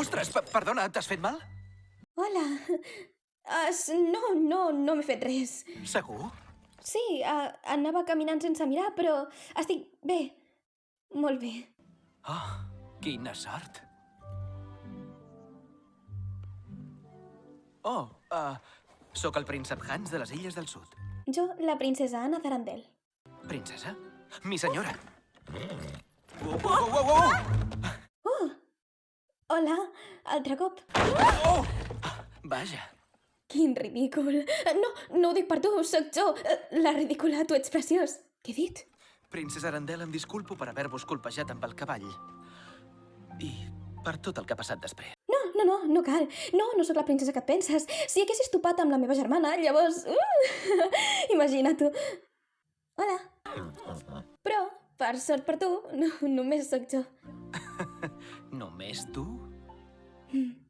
Ostres, perdona, t'has fet mal? Hola. No m'he fet res. Segur? Sí, anava caminant sense mirar, però estic bé. Molt bé. Oh, quina sort. Oh, sóc el príncep Hans de les Illes del Sud. Jo, la princesa Anna d'Arandel. Princesa? Mi senyora. Oh! Oh! Hola, altre cop. Oh! Vaja. Quin ridícul. No ho dic per tu, sóc jo. La ridícula, tu ets preciós. Què he dit? Princesa Arandel, em disculpo per haver-vos colpejat amb el cavall. I per tot el que ha passat després. No cal. No sóc la princesa que et penses. Si haguessis topat amb la meva germana, llavors... Imagina-t'ho. Hola. Però, per sort per tu, només sóc jo. Només tu? Mm.